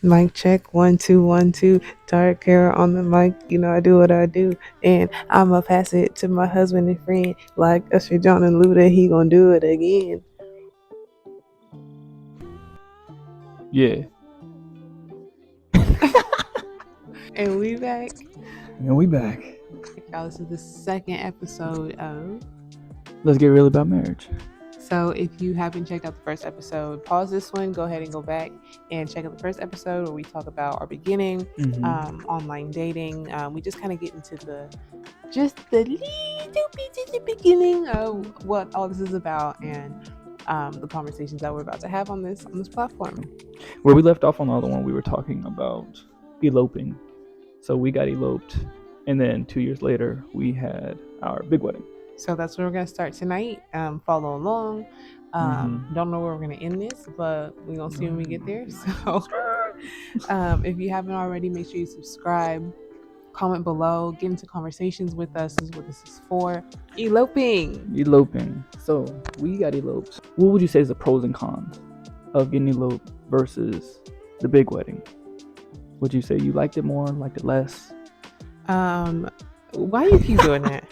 Mic check, 1 2 1 2. Dark hair on the mic. You know I do what I do, and I'ma pass it to my husband and friend like Usher, John, and Luda. He gonna do it again. Yeah, And we back. and we back. Y'all, this is the second episode of. Let's get real about marriage. So if you haven't checked out the first episode, pause this one, go ahead and go back and check out the first episode where we talk about our beginning, online dating. We just kind of get into the little bit of the beginning of what all this is about and the conversations that we're about to have on this platform. Where we left off on the other one, we were talking about eloping. So we got eloped, and then 2 years later, we had our big wedding. So that's where we're going to start tonight. Follow along. Don't know where we're going to end this, but we're going to see when we get there. So if you haven't already, make sure you subscribe, comment below, get into conversations with us. This is what this is for. Eloping. So we got eloped. What would you say is the pros and cons of getting eloped versus the big wedding? Would you say you liked it more, liked it less? Why you keep doing that?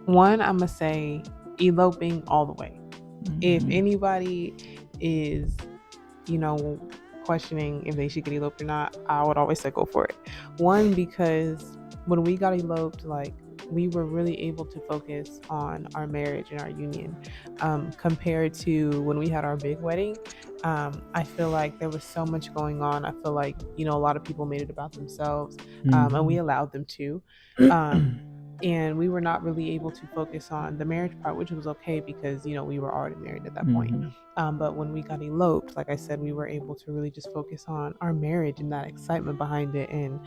One, I'm gonna say eloping all the way. If anybody is, questioning if they should get eloped or not, I would always say go for it. One, because when we got eloped, we were really able to focus on our marriage and our union, compared to when we had our big wedding. I feel like there was so much going on. I feel like, a lot of people made it about themselves, and we allowed them to. And we were not really able to focus on the marriage part, which was okay because, we were already married at that point. But when we got eloped, like I said, we were able to really just focus on our marriage and that excitement behind it. And,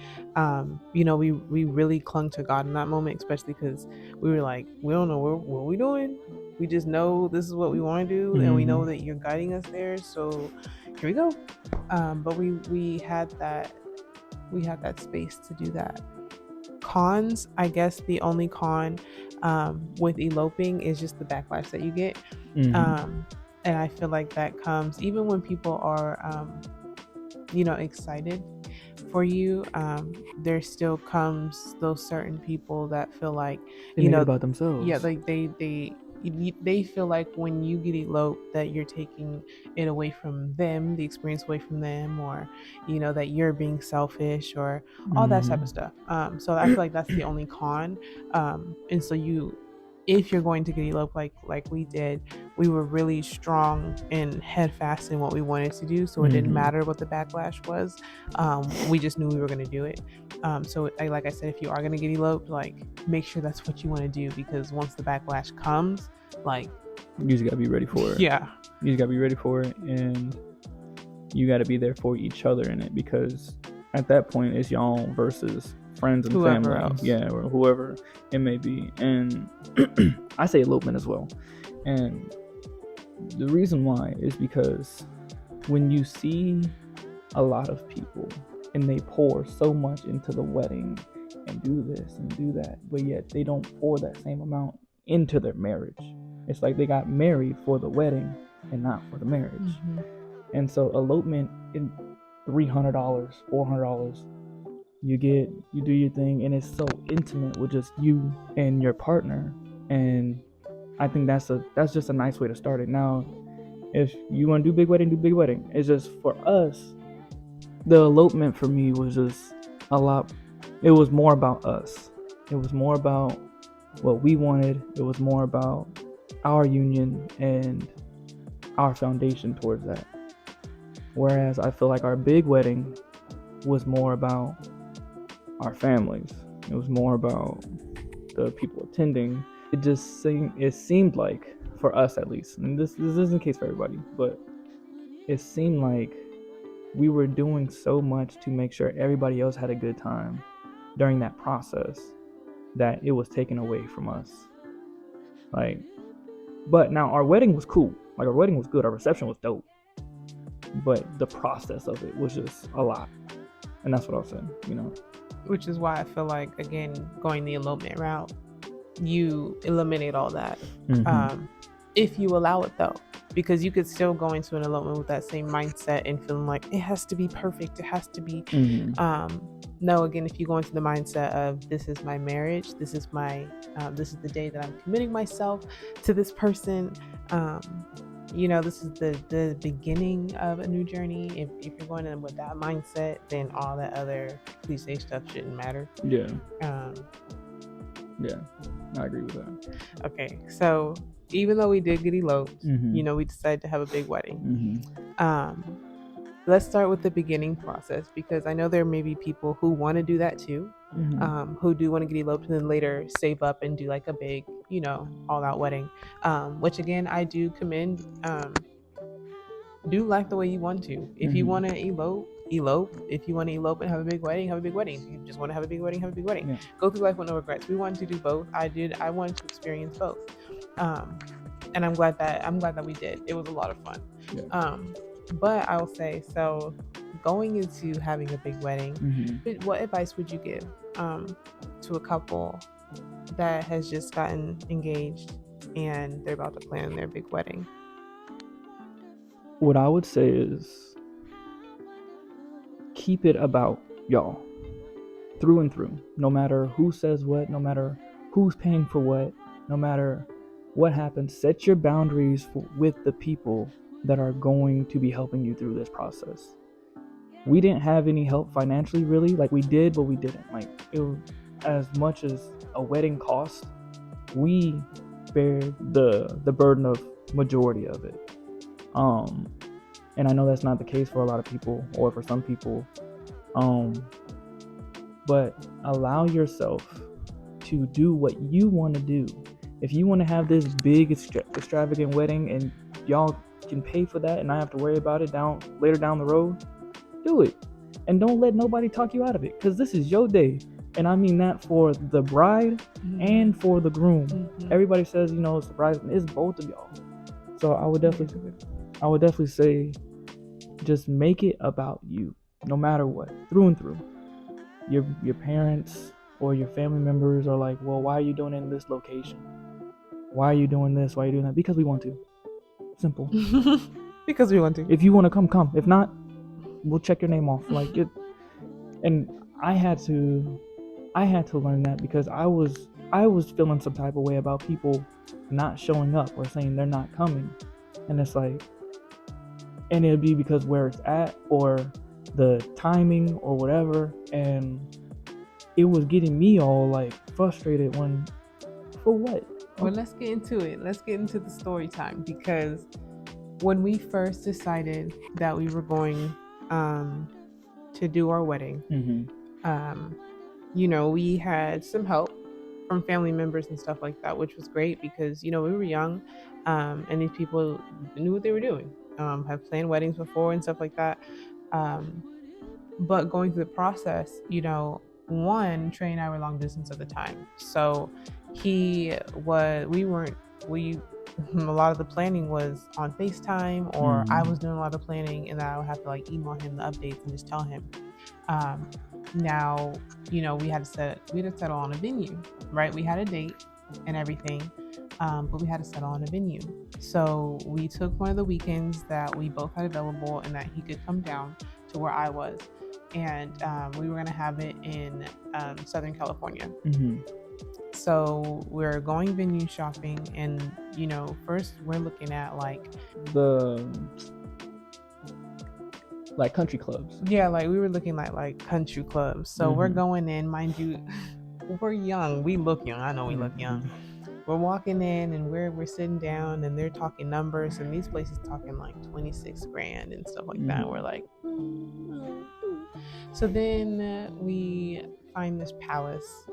we really clung to God in that moment, especially because we were like, we don't know what we're doing. We just know this is what we want to do. And we know that you're guiding us there. So here we go. But we had that space to do that. Cons, I guess the only con with eloping is just the backlash that you get. And I feel like that comes even when people are excited for you. There still comes those certain people that feel like they make it about themselves. Yeah, like they feel like when you get eloped that you're taking it away from them, the experience away from them, or that you're being selfish or all that type of stuff. So I feel like that's the only con. And so if you're going to get eloped like we did, we were really strong and head fast in what we wanted to do, so it didn't matter what the backlash was. We just knew we were going to do it. So like I said, if you are going to get eloped, make sure that's what you want to do, because once the backlash comes, you just gotta be ready for it. Yeah, you just gotta be ready for it, and you gotta be there for each other in it, because at that point it's y'all versus friends and whoever family else. Yeah, or whoever it may be. And I say elopement as well, and the reason why is because when you see a lot of people and they pour so much into the wedding and do this and do that, but yet they don't pour that same amount into their marriage. It's like they got married for the wedding and not for the marriage. And so elopement in $300, $400, you do your thing, and it's so intimate with just you and your partner. And I think that's just a nice way to start it. Now, if you want to do big wedding. It's just, for us, the elopement for me was just a lot. It was more about us. It was more about what we wanted. It was more about our union and our foundation towards that. Whereas I feel like our big wedding was more about our families. It was more about the people attending. It seemed like, for us at least, and this isn't the case for everybody, but it seemed like we were doing so much to make sure everybody else had a good time during that process that it was taken away from us. But now our wedding was cool. Our wedding was good. Our reception was dope. But the process of it was just a lot. And that's what I was saying, Which is why I feel like, again, going the elopement route, you eliminate all that. If you allow it, though. because you could still go into an elopement with that same mindset and feeling like it has to be perfect, it has to be no, again, if you go into the mindset of this is my marriage, this is this is the day that I'm committing myself to this person, this is the beginning of a new journey. If you're going in with that mindset, then all that other cliche stuff shouldn't matter. Yeah. um, Yeah, I agree with that. okay, so even though we did get eloped, we decided to have a big wedding. Let's start with the beginning process, because I know there may be people who want to do that too, who do want to get eloped and then later save up and do like a big, all out wedding, which again, I do commend. Do life the way you want to. If you want to elope, elope. If you want to elope and have a big wedding, have a big wedding. If you just want to have a big wedding, have a big wedding. Yeah. Go through life with no regrets. We wanted to do both. I wanted to experience both. And I'm glad that we did. It was a lot of fun. Yeah. But I will say, so going into having a big wedding, what advice would you give to a couple that has just gotten engaged and they're about to plan their big wedding? What I would say is keep it about y'all through and through. No matter who says what, no matter who's paying for what, no matter what happens, set your boundaries with the people that are going to be helping you through this process. We didn't have any help financially, really. Like, we did, but we didn't. Like, it was, as much as a wedding cost, we bear the burden of majority of it. And I know that's not the case for a lot of people, or for some people. But allow yourself to do what you want to do. If you want to have this big extravagant wedding and y'all can pay for that and not have to worry about it later down the road, do it. And don't let nobody talk you out of it, because this is your day. And I mean that for the bride and for the groom. Everybody says, it's the bride, it's both of y'all. So I would definitely say, just make it about you, no matter what, through and through. Your parents or your family members are like, well, why are you doing it in this location? Why are you doing this? Why are you doing that? Because we want to. Simple. Because we want to. If you want to come. If not, we'll check your name off. Like it. And I had to learn that, because I was feeling some type of way about people not showing up or saying they're not coming. And it's like, and it'd be because where it's at or the timing or whatever, and it was getting me all like frustrated for what? Well, let's get into it. Let's get into the story time, because when we first decided that we were going to do our wedding, we had some help from family members and stuff like that, which was great, because we were young, and these people knew what they were doing, have planned weddings before and stuff like that. But going through the process, one, Trey and I were long distance at the time, so a lot of the planning was on FaceTime, or I was doing a lot of planning, and then I would have to like email him the updates and just tell him. Now, we had to settle on a venue, right? We had a date and everything, but we had to settle on a venue. So we took one of the weekends that we both had available and that he could come down to where I was, and we were going to have it in Southern California. So we're going venue shopping, and first we're looking at like the country clubs. Yeah, like we were looking at like country clubs. So we're going in, mind you, we're young. We look young. I know we look young. We're walking in and we're sitting down, and they're talking numbers, and these places talking like 26 grand and stuff like that. We're like, So then we find this palace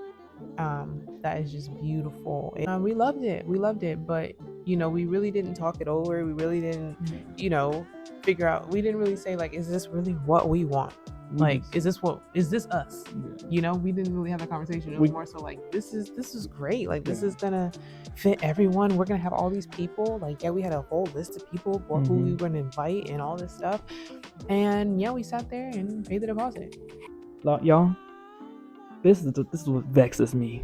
that is just beautiful. We loved it, but we really didn't talk it over. We really didn't, figure out. We didn't really say like, is this really what we want? Like, is this us? Yeah. We didn't really have a conversation. It was more so like, this is great. Like, this is gonna fit everyone. We're gonna have all these people. Like, yeah, we had a whole list of people for who we were gonna invite and all this stuff. And yeah, we sat there and paid the deposit. Y'all, this is what vexes me.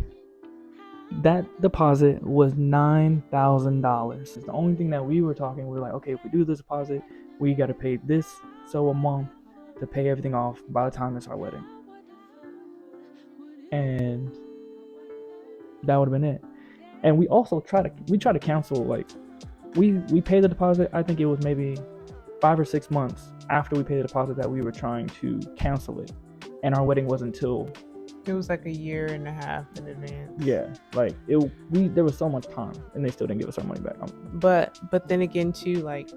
That deposit was $9,000. The only thing that we were talking, we were like, okay, if we do this deposit, we got to pay this so a month to pay everything off by the time it's our wedding. And that would have been it. And we also try to cancel, like, we paid the deposit. I think it was maybe 5 or 6 months after we paid the deposit that we were trying to cancel it, and our wedding wasn't until It was like a year and a half in advance. yeah, like there was so much time, and they still didn't give us our money back. But then again too, like,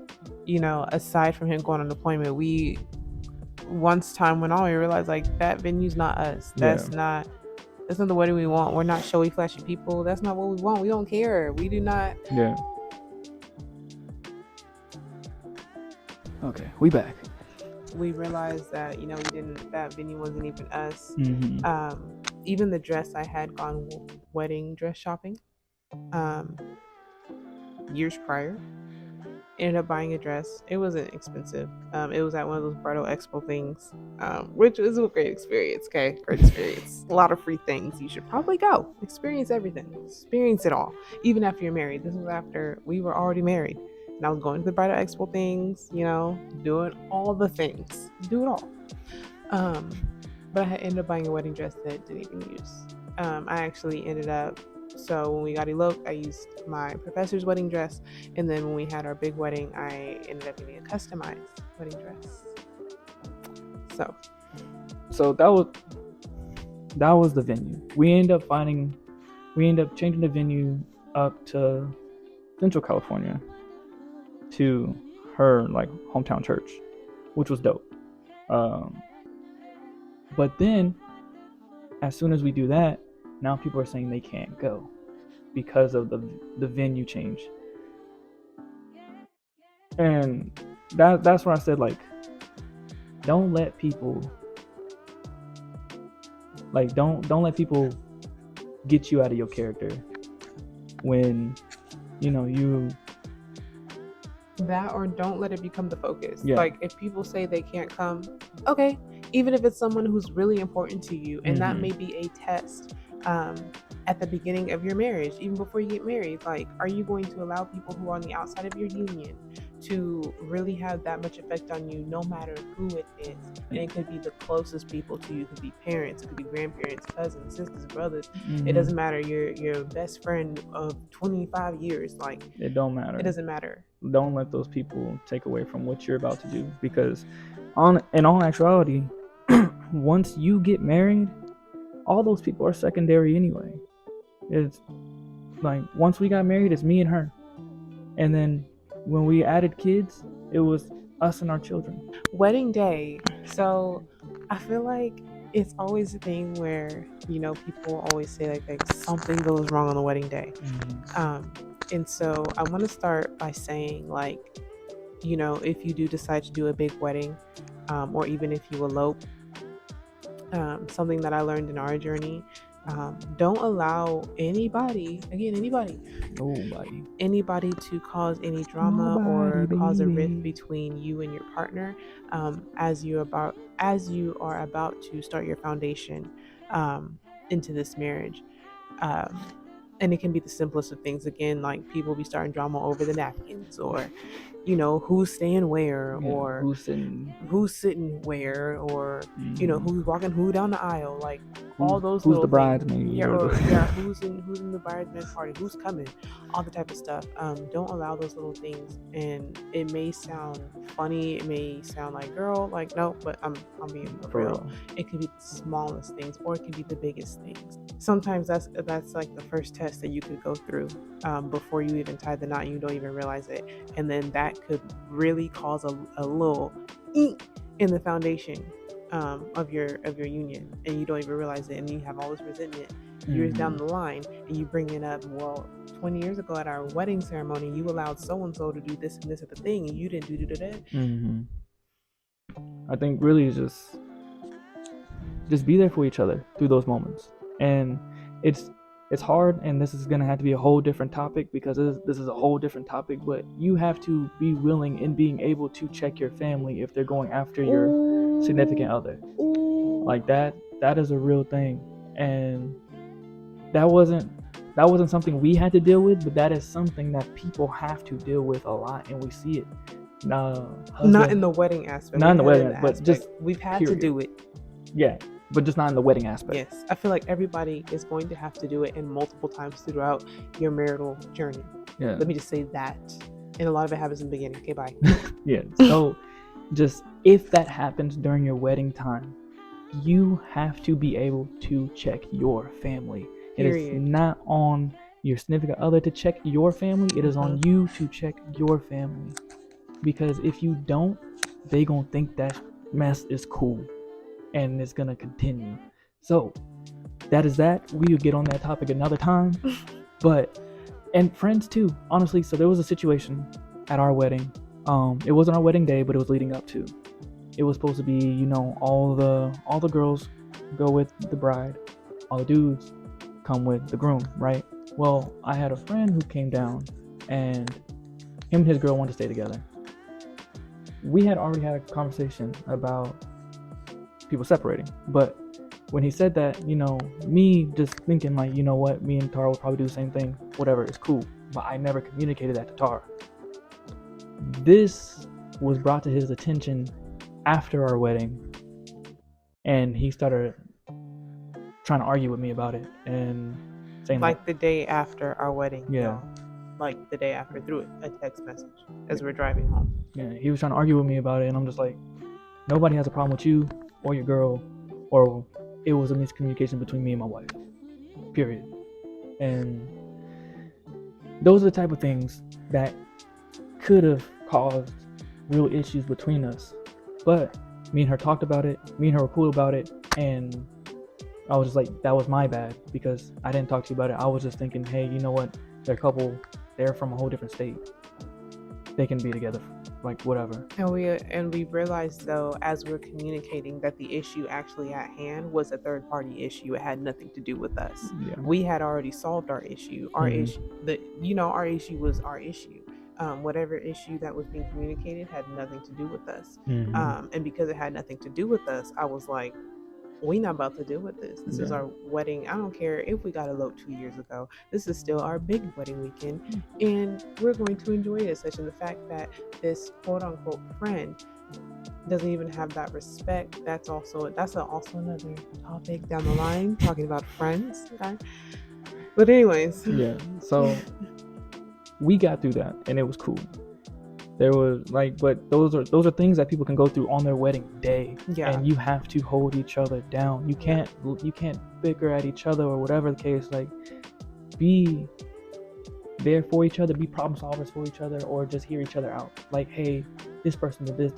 aside from him going on deployment, we once time went on, we realized like that venue's not us. That's not the wedding we want. We're not showy, flashy people. That's not what we want. We don't care. We do not. Yeah. Okay, we back. We realized that that venue wasn't even us. Mm-hmm. Even the dress, I had gone wedding dress shopping years prior. Ended up buying a dress. It wasn't expensive. It was at one of those Bridal Expo things, which was a great experience. Okay, great experience. A lot of free things. You should probably go. Experience everything. Experience it all. Even after you're married. This was after we were already married. And I was going to the Bridal Expo things, doing all the things. Do it all. But I had ended up buying a wedding dress that didn't even use. I actually ended up, so when we got eloped, I used my professor's wedding dress, and then when we had our big wedding, I ended up getting a customized wedding dress. So that was the venue. We ended up changing the venue up to Central California, to her like hometown church, which was dope. But then, as soon as we do that, now people are saying they can't go because of the venue change. And that's where I said, like, don't let people get you out of your character when you that, or don't let it become the focus. Yeah. Like, if people say they can't come, okay, even if it's someone who's really important to you, and that may be a test at the beginning of your marriage, even before you get married. Like, are you going to allow people who are on the outside of your union to really have that much effect on you, no matter who it is? And it could be the closest people to you. It could be parents, it could be grandparents, cousins, sisters, brothers. It doesn't matter. Your best friend of 25 years. Like, it don't matter. It doesn't matter. Don't let those people take away from what you're about to do, because in all actuality, once you get married, all those people are secondary anyway. It's like, once we got married, it's me and her, and then when we added kids, it was us and our children. Wedding day. So I feel like it's always a thing where people always say like something goes wrong on the wedding day. And so I want to start by saying, like, if you do decide to do a big wedding, or even if you elope, something that I learned in our journey, don't allow anybody to cause any drama or cause a rift between you and your partner, as you are about to start your foundation into this marriage. And it can be the simplest of things. Again, like, people be starting drama over the napkins, or who's staying where, or who's sitting where, or who's walking who down the aisle, like all those who's little the bridesmaid, who's in the bridesmaid party, who's coming, all the type of stuff. Don't allow those little things. And it may sound funny, it may sound like, girl, like, no, but I'm being real. It could be the smallest things, or it can be the biggest things. Sometimes that's like the first test that you could go through before you even tie the knot, and you don't even realize it. And then that could really cause a little ink in the foundation of your union, and you don't even realize it. And you have all this resentment years down the line, and you bring it up. Well, 20 years ago at our wedding ceremony, you allowed so and so to do this and this at the thing, and you didn't do that. I think really just be there for each other through those moments. And it's hard, and this is going to have to be a whole different topic, because this is a whole different topic, but you have to be willing and being able to check your family if they're going after your significant other. Like, that is a real thing. And that wasn't that wasn't something we had to deal with, but that is something that people have to deal with a lot, and we see it. Not in the wedding aspect. Not in the wedding, but just we've had period. to do it. Yeah, but just not in the wedding aspect. Yes, I feel like everybody is going to have to do it in multiple times throughout your marital journey. Yeah. Let me just say that. And a lot of it happens in the beginning. Okay, bye. Yeah. So just if that happens during your wedding time, you have to be able to check your family. Period. It is not on your significant other to check your family. It is on you to check your family. Because if you don't, they gonna think that mess is cool. And it's gonna continue. So that is that. We will get on that topic another time. But and friends too, honestly. So there was a situation at our wedding. It wasn't our wedding day, but it was leading up to. It was supposed to be, you know, all the girls go with the bride, all the dudes come with the groom, right? Well, I had a friend who came down, and him and his girl wanted to stay together. We had already had a conversation about people separating, but when he said that, you know, me just thinking like, you know what, me and Tara will probably do the same thing, whatever, it's cool. But I never communicated that to Tara. This was brought to his attention after our wedding, and he started trying to argue with me about it and saying like the day after our wedding. Yeah. Y'all. Like the day after through a text message as we're driving home. Yeah, he was trying to argue with me about it, and I'm just like, nobody has a problem with you or your girl, or it was a miscommunication between me and my wife. Period. And those are the type of things that could have caused real issues between us. But me and her talked about it, me and her were cool about it, and I was just like, that was my bad because I didn't talk to you about it. I was just thinking, hey, you know what? They're a couple, they're from a whole different state. They can be together, like whatever. And we realized though, as we're communicating, that the issue actually at hand was a third party issue. It had nothing to do with us. Yeah. We had already solved our issue. Our issue, our issue was our issue. Whatever issue that was being communicated had nothing to do with us. And because it had nothing to do with us, I was like, we not about to deal with this. This is our wedding. I don't care if we got eloped 2 years ago. This is still our big wedding weekend, and we're going to enjoy it as such. And the fact that this quote unquote friend doesn't even have that respect, that's also another topic down the line, talking about friends. Okay? But anyways. Yeah. So we got through that, and it was cool. There was but those are things that people can go through on their wedding day. Yeah. And you have to hold each other down. You can't bicker at each other or whatever the case. Like, be there for each other, be problem solvers for each other, or just hear each other out. Like, hey, this person did this,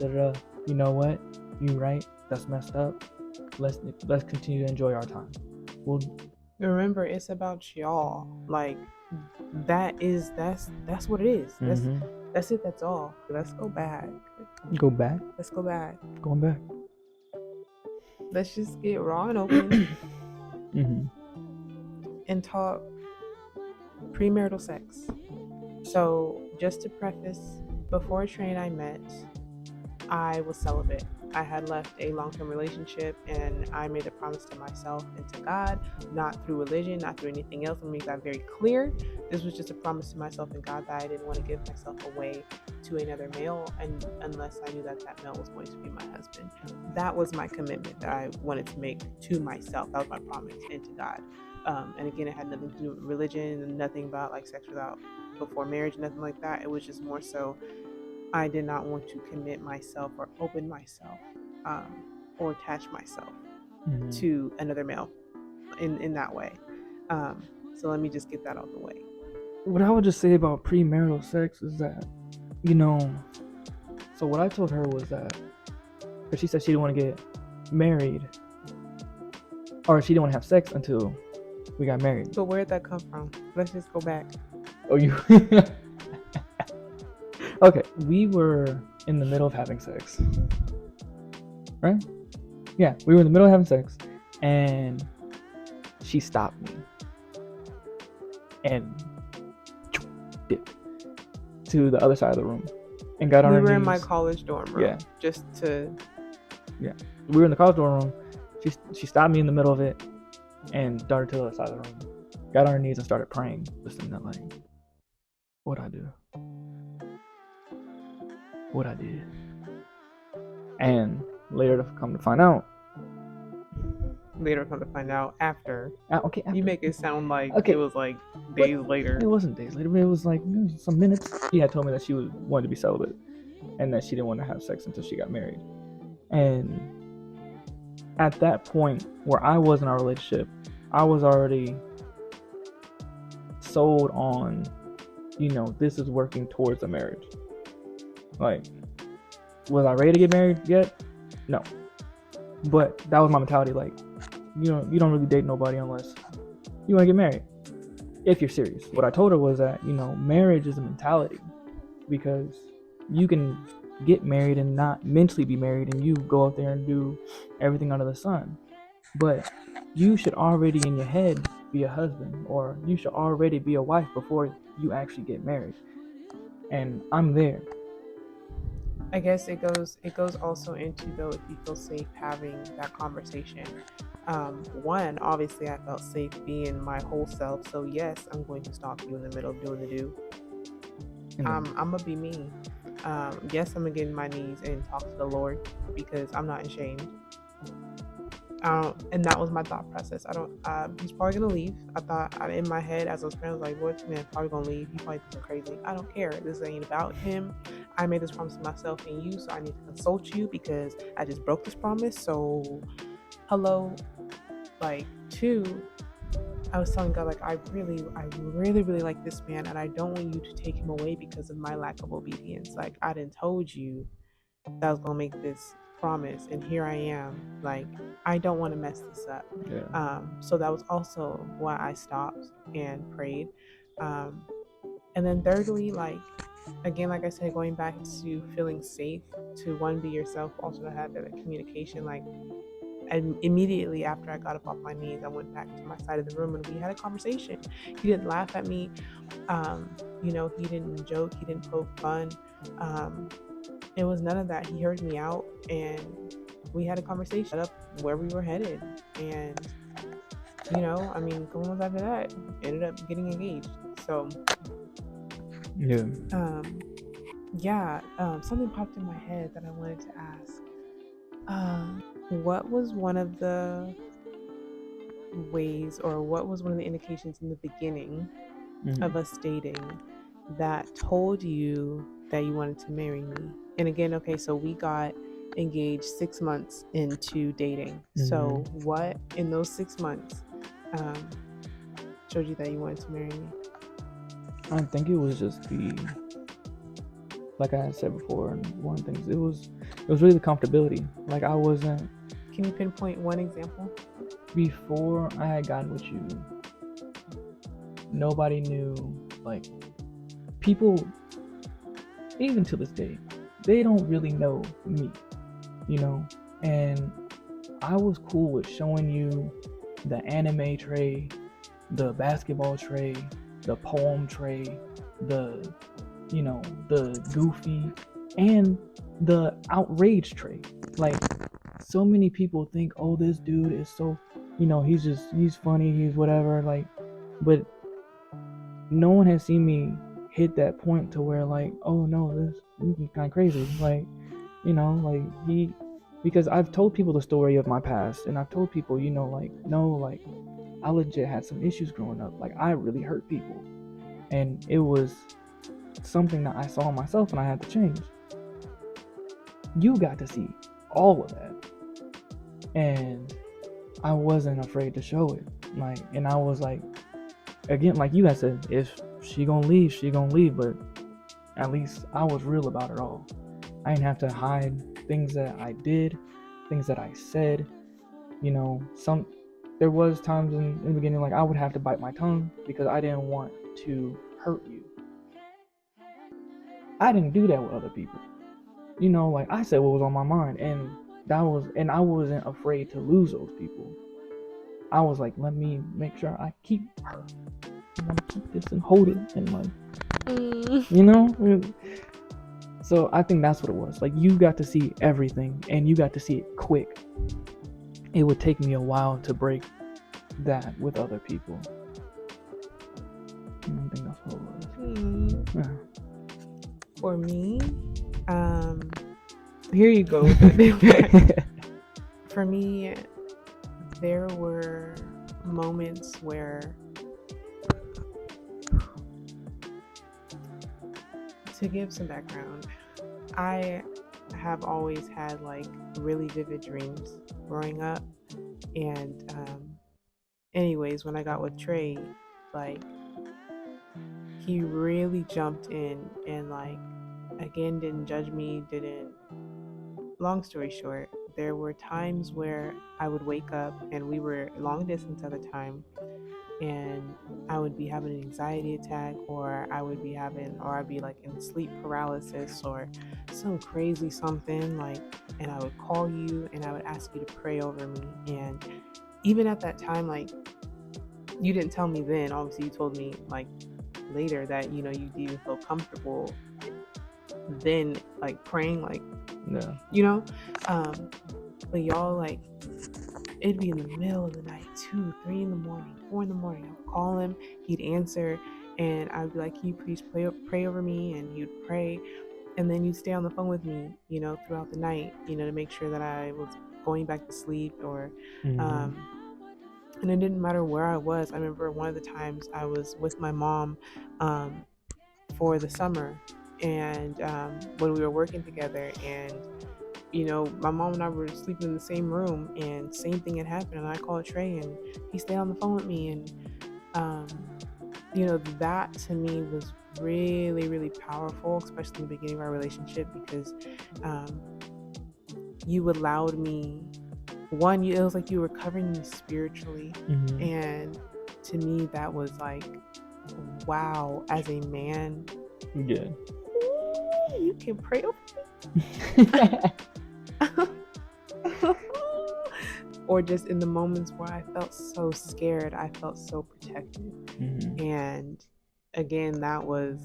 you know what? You right? That's messed up. Let's continue to enjoy our time. Remember, it's about y'all. Like, that's what it is. That's it. That's all. Let's go back. Go back? Let's go back. Going back. Let's just get raw and open and talk premarital sex. So, just to preface, before Trey and I met, I was celibate. I had left a long-term relationship, and I made a promise to myself and to God, not through religion, not through anything else. Let me make that very clear. This was just a promise to myself and God that I didn't want to give myself away to another male, and unless I knew that male was going to be my husband. That was my commitment that I wanted to make to myself. That was my promise and to God. And again, it had nothing to do with religion and nothing about like sex before marriage, nothing like that. It was just more so I did not want to commit myself or open myself or attach myself to another male in that way. So let me just get that out of the way. What I would just say about premarital sex is that, so what I told her was that, because she said she didn't want to get married, or she didn't want to have sex until we got married. But where'd that come from? Let's just go back. Oh, you... Okay, we were in the middle of having sex, right? Yeah, we were in the middle of having sex, and she stopped me and dipped to the other side of the room and got on her knees. We were in my college dorm room. Yeah. We were in the college dorm room. She stopped me in the middle of it and darted to the other side of the room got on her knees and started praying, listening to like what I do, what I did. And later to come to find out. Later, come to find out after. Okay, after. You make it sound like Okay. It was like days later. It wasn't days later, but it was like some minutes. She had told me that she wanted to be celibate and that she didn't want to have sex until she got married. And at that point where I was in our relationship, I was already sold on, this is working towards a marriage. Like, was I ready to get married yet? No. But that was my mentality. Like, you don't really date nobody unless you want to get married, if you're serious. What I told her was that, marriage is a mentality, because you can get married and not mentally be married, and you go out there and do everything under the sun. But you should already in your head be a husband, or you should already be a wife before you actually get married. And I'm there. I guess it goes also into, though, if you feel safe having that conversation. One, obviously I felt safe being my whole self, so yes, I'm going to stop you in the middle of doing the do. I'm gonna be me. Yes, I'm gonna get in my knees and talk to the Lord, because I'm not ashamed. And that was my thought process. He's probably gonna leave. I thought in my head as I was praying, I was like, "What man probably gonna leave? He probably thinks I'm crazy. I don't care. This ain't about him. I made this promise to myself and you, so I need to consult you because I just broke this promise. So, hello, like, two." I was telling God, like, I really, really like this man, and I don't want you to take him away because of my lack of obedience. Like, I done told you that I was gonna make this promise, and here I am. Like, I don't want to mess this up. Yeah. So that was also why I stopped and prayed. And then thirdly, like, again, like I said, going back to feeling safe to, one, be yourself, also to have that communication. Like, and immediately after I got up off my knees, I went back to my side of the room and we had a conversation. He didn't laugh at me. He didn't joke. He didn't poke fun. It was none of that. He heard me out and we had a conversation up where we were headed. And, a couple months after that, ended up getting engaged. So, yeah. Something popped in my head that I wanted to ask. What was one of the ways, or what was one of the indications in the beginning of us dating that told you that you wanted to marry me? And again, okay, so we got engaged 6 months into dating. So what in those 6 months showed you that you wanted to marry me? I think it was just like I had said before, and one of the things, it was really the comfortability. Like, I wasn't. Can you pinpoint one example? Before I had gotten with you, nobody knew. Like, people, even to this day, they don't really know me, and I was cool with showing you the anime tray, the basketball tray, the poem tray, the goofy, and the outrage tray. Like, so many people think, oh, this dude is so, he's funny, he's whatever, like, but no one has seen me hit that point to where, like, oh no, this is kind of crazy. Like, because I've told people the story of my past, and I've told people, I legit had some issues growing up. Like, I really hurt people, and it was something that I saw in myself and I had to change. You got to see all of that, and I wasn't afraid to show it. Like, and I was like, again, like you guys said, if she gonna leave, she gonna leave. But at least I was real about it all. I didn't have to hide things that I did, things that I said. There was times in the beginning, like, I would have to bite my tongue because I didn't want to hurt you. I didn't do that with other people. Like, I said what was on my mind, and I wasn't afraid to lose those people. I was like, let me make sure I keep her. I want to keep this and hold it and, like, So I think that's what it was. Like, you got to see everything, and you got to see it quick. It would take me a while to break that with other people. For me, um, here you go with it. For me, there were moments where, to give some background, I have always had like really vivid dreams growing up. And, anyways, when I got with Trey, like, he really jumped in and, like, again, didn't judge me, didn't. Long story short, there were times where I would wake up and we were long distance at the time, and I would be having an anxiety attack, or I'd be like in sleep paralysis or some crazy something, like, and I would call you and I would ask you to pray over me. And even at that time, like, you didn't tell me then, obviously, you told me like later that, you didn't feel comfortable then, like praying, like, Yeah. you know, um, but y'all, like, it'd be in the middle of the night, 2, 3 in the morning, 4 in the morning. I would call him, he'd answer, and I'd be like, "Can you please pray over me?" And he would pray, and then you'd stay on the phone with me, throughout the night, to make sure that I was going back to sleep, or, Mm-hmm. um, and it didn't matter where I was. I remember one of the times I was with my mom, um, for the summer, and, when we were working together, and my mom and I were sleeping in the same room, and same thing had happened. And I called Trey, and he stayed on the phone with me. And, um, that to me was really, really powerful, especially in the beginning of our relationship, because, um, you allowed me, one, it was like you were covering me spiritually. Mm-hmm. And to me, that was like, wow, as a man, Yeah. you can pray over or just in the moments where I felt so scared, I felt so protected. Mm-hmm. And again, that was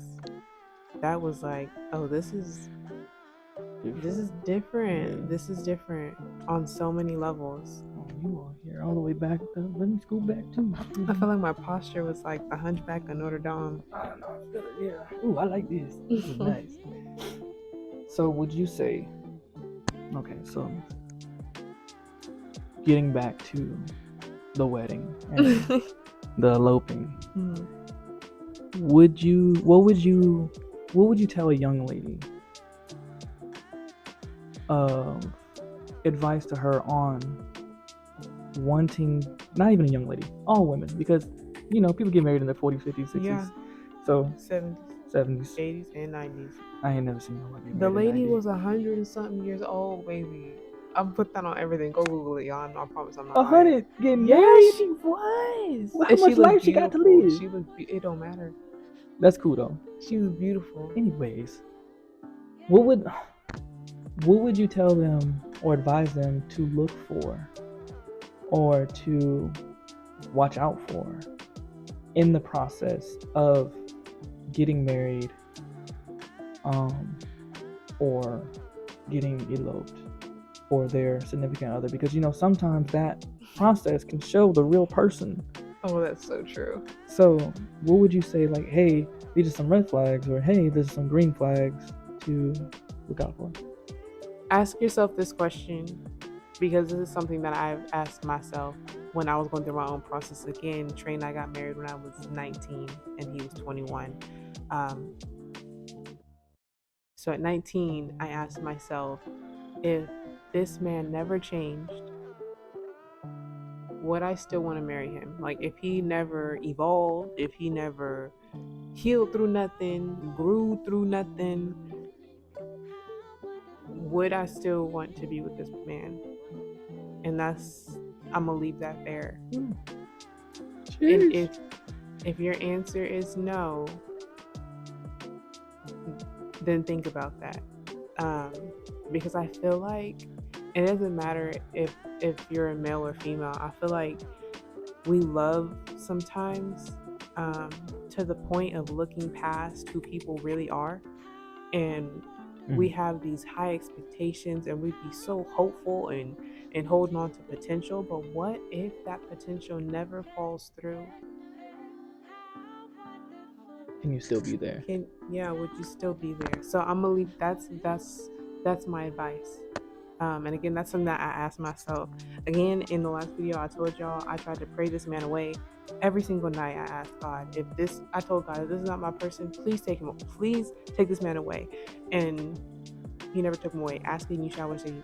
like, oh, this is different. Yeah. This is different on so many levels. Oh, you are here all the way back. Let me go back too. I feel like my posture was like the Hunchback of Notre Dame. I don't know. Yeah. Ooh, I like this. This is nice. So, would you say? Okay, so getting back to the wedding and the eloping, Mm. would you? What would you tell a young lady? Advice to her on wanting, not even a young lady, all women, because people get married in their 40s, 50s, 60s. Yeah. So 70s, 70s. 80s, and 90s. I ain't never seen nobody get The married in lady 90. was 100 and something years old, baby. I'll put that on everything. Go Google it, y'all. I promise I'm not lying. 100 getting Yeah, married? she was. Well, how And she much looked life she got to beautiful. live? It don't matter. That's cool though. She was beautiful. Anyways, what would you tell them or advise them to look for or to watch out for in the process of getting married, or getting eloped, or their significant other? Because sometimes that process can show the real person. Oh, that's so true. So what would you say, like, hey, these are some red flags, or hey, there's some green flags to look out for? Ask yourself this question, because this is something that I've asked myself when I was going through my own process. Again, Trey and I got married when I was 19 and he was 21. Um, so at 19, I asked myself, if this man never changed, would I still want to marry him? Like, if he never evolved, if he never healed through nothing, grew through nothing, would I still want to be with this man? And I'm gonna leave that there. And if your answer is no, then think about that. Because I feel like it doesn't matter if you're a male or female. I feel like we love sometimes, to the point of looking past who people really are, and we have these high expectations, and we'd be so hopeful and holding on to potential. But what if that potential never falls through? can you still be there? Would you still be there? So I'm gonna leave. That's my advice. And again, that's something that I asked myself. Again, in the last video, I told y'all I tried to pray this man away. Every single night, I asked God, I told God, if this is not my person, please take him. Please take this man away. And He never took him away. Asking, you shall receive.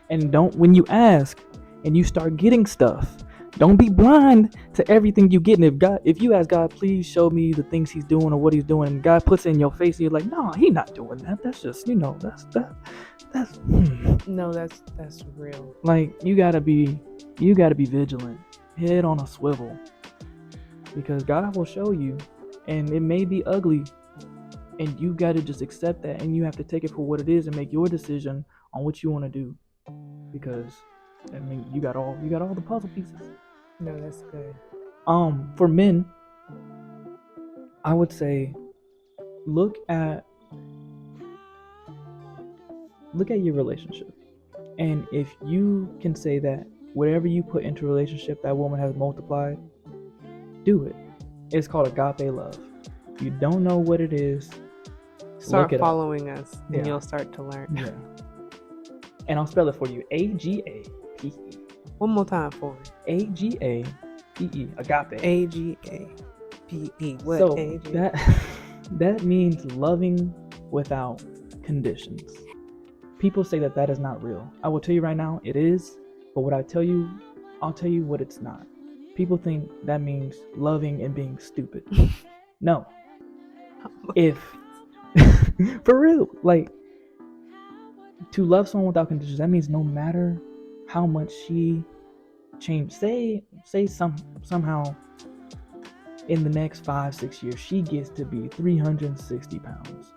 And when you ask and you start getting stuff, don't be blind to everything you get. And if you ask God, please show me the things He's doing or what He's doing, and God puts it in your face, and you're like, no, He's not doing that. That's just, that's No, that's real. Like, you gotta be vigilant, head on a swivel, because God will show you, and it may be ugly, and you gotta just accept that, and you have to take it for what it is and make your decision on what you want to do, because I mean, you got all the puzzle pieces. No, that's good. For men, I would say look at your relationship, and if you can say that whatever you put into a relationship, that woman has multiplied, do it. It's called agape love. If you don't know what it is, start following us, and you'll start to learn. Yeah. And I'll spell it for you. AGAPE. One more time for me. AGAPE. Agape. AGAPE. What? So that means loving without conditions. People say that is not real. I will tell you right now, it is. But what I'll tell you what it's not. People think that means loving and being stupid. No. For real, like, to love someone without conditions, that means no matter how much she changed, say somehow in the next 5-6 years she gets to be 360 pounds.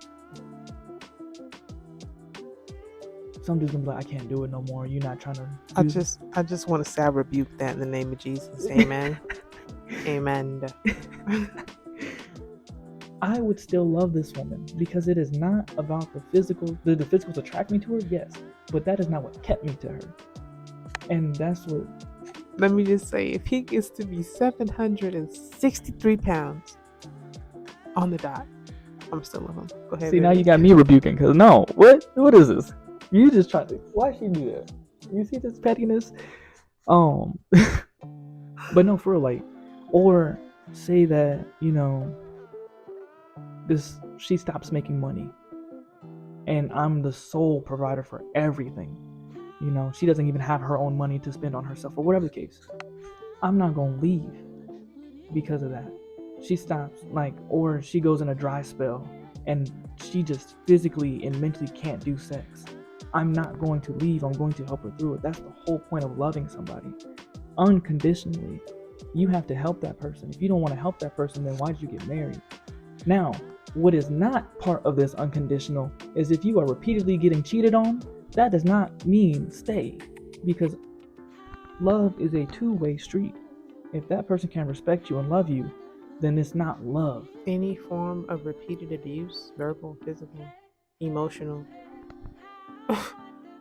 Some dude's gonna be like, I can't do it no more. You're not trying to. I just want to say I rebuke that in the name of Jesus. Amen. Amen. I would still love this woman because it is not about the physical. The physicals attract me to her, yes, but that is not what kept me to her. And that's what. Let me just say, if he gets to be 763 pounds on the dot, I'm still love him. Go ahead. See, now you got me rebuking, because no, what is this? You just trying to. Why she do that? You see this pettiness? But no, for real, like, or say that, she stops making money and I'm the sole provider for everything. She doesn't even have her own money to spend on herself, or whatever the case. I'm not gonna leave because of that. She stops, or she goes in a dry spell and she just physically and mentally can't do sex. I'm not going to leave. I'm going to help her through it. That's the whole point of loving somebody unconditionally. You have to help that person. If you don't want to help that person, then why did you get married? Now, what is not part of this unconditional is if you are repeatedly getting cheated on, that does not mean stay, because love is a two-way street. If that person can respect you and love you, then it's not love. Any form of repeated abuse, verbal, physical, emotional,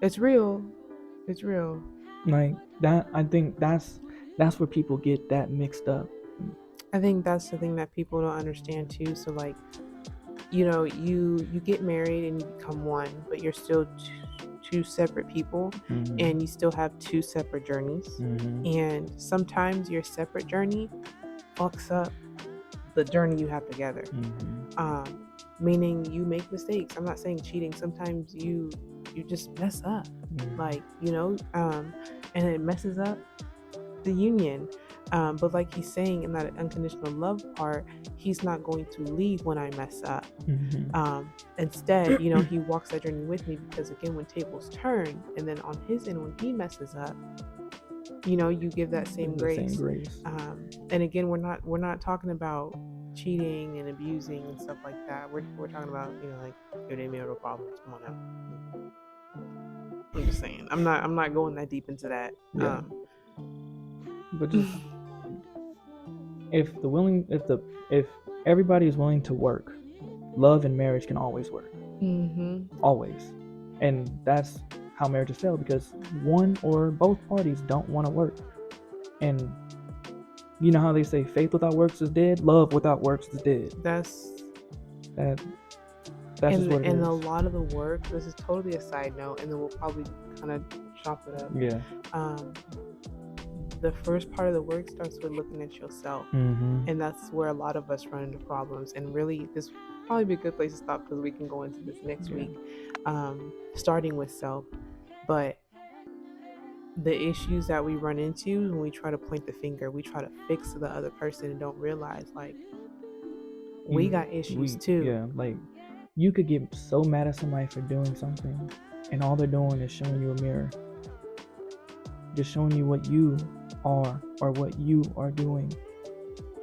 it's real. It's real. Like that, I think that's where people get that mixed up. I think that's the thing that people don't understand too. So like, you get married and you become one, but you're still two separate people, mm-hmm. and you still have two separate journeys. Mm-hmm. And sometimes your separate journey fucks up the journey you have together. Mm-hmm. Meaning you make mistakes. I'm not saying cheating. Sometimes you just mess up, mm-hmm. And it messes up the union. But like he's saying in that unconditional love part, he's not going to leave when I mess up. Mm-hmm. Instead, he walks that journey with me, because again, when tables turn, and then on his end, when he messes up, you give that same grace. And again, we're not talking about cheating and abusing and stuff like that. We're talking about, like, if they marital problems, come on out. I'm just saying. I'm not going that deep into that. Yeah. But just if everybody is willing to work, love and marriage can always work. Mm-hmm. Always. And that's how marriages fail, because one or both parties don't want to work. And You know how they say faith without works is dead, love without works is dead. That's That that's just what it and is. a lot of the work. This is totally a side note, and then we'll probably kind of chop it up. Yeah. The first part of the work starts with looking at yourself, and that's where a lot of us run into problems. And really, this will probably be a good place to stop because we can go into this next week, starting with self. But the issues that we run into when we try to point the finger, we try to fix the other person and don't realize like we got issues too. Yeah, like you could get so mad at somebody for doing something, and all they're doing is showing you a mirror, just showing you what you are or what you are doing,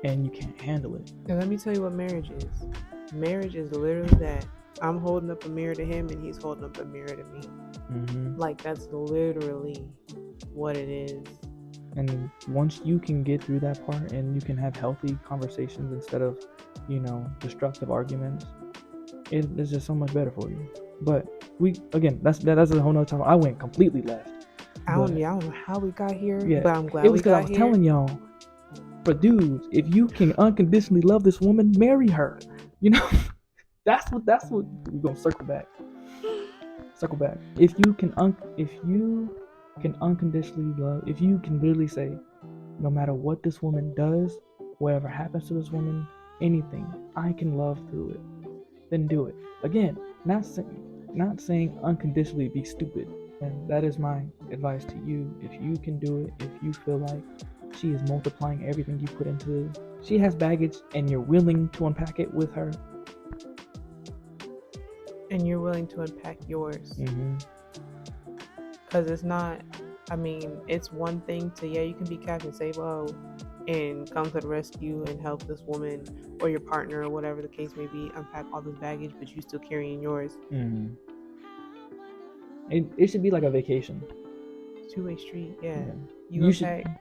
and you can't handle it. And let me tell you what marriage is. Marriage is literally that. I'm holding up a mirror to him and he's holding up a mirror to me. Like that's literally what it is. And once you can get through that part and you can have healthy conversations instead of, destructive arguments, it's just so much better for you. But that's a whole nother topic. I went completely left. I don't know how we got here, yeah, but I'm glad it was we got because I was here. telling y'all, but dudes, if you can unconditionally love this woman, marry her. That's what we're gonna circle back. If you can unconditionally love, if you can literally say, no matter what this woman does, whatever happens to this woman, anything, I can love through it, then do it. Again, not saying unconditionally be stupid. And that is my advice to you. If you can do it, if you feel like she is multiplying everything you put into, she has baggage and you're willing to unpack it with her, and you're willing to unpack yours, because it's not, it's one thing to, you can be Captain Sabo and come to the rescue and help this woman or your partner or whatever the case may be unpack all this baggage, but you still carrying yours. It should be like a vacation. Two-way street.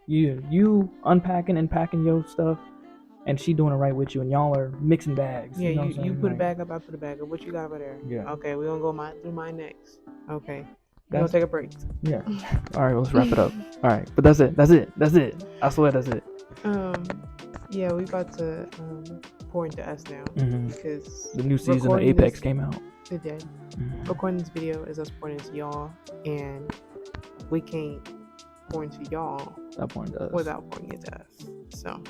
You unpacking and packing your stuff, and she doing it right with you, and y'all are mixing bags. You put a bag up, I put a bag up. What you got over there? Yeah. Okay, we're gonna go through mine next. Okay. We're gonna take a break. Yeah. All right, let's wrap it up. All right, but that's it. I swear that's it. Yeah, we about to pour into us now because the new season of Apex came out. It did. Recording this video is us pouring into y'all, and we can't pour into y'all without pouring into us. So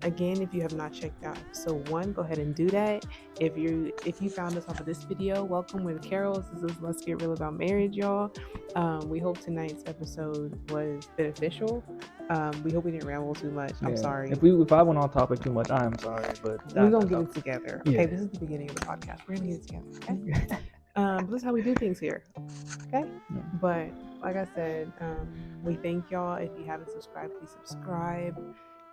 again, if you have not checked out episode 1, go ahead and do that. If you found us off of this video, welcome. We're the Carols. This is Let's Get Real About Marriage, y'all. We hope tonight's episode was beneficial. We hope we didn't ramble too much. I'm sorry if I went on topic too much. I am sorry, but we're gonna get it together. Okay, this is the beginning of the podcast. We're gonna get it together. Okay. But this is how we do things here. Okay. But like I said, we thank y'all. If you haven't subscribed, please subscribe.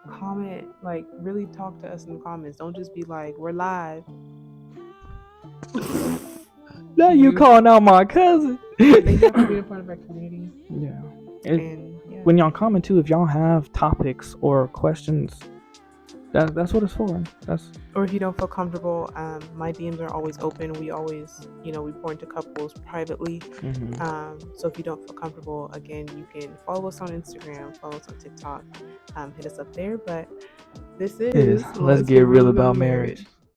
Comment, like really talk to us in the comments. Don't just be like, we're live. Now you calling out my cousin. Thank y'all for being a part of our community. Yeah. And when y'all comment too, if y'all have topics or questions, that's what it's for. Or if you don't feel comfortable, my DMs are always open. We always, we pour into couples privately. So if you don't feel comfortable, again, you can follow us on Instagram, follow us on TikTok, hit us up there. But this is Let's Get Real About Marriage.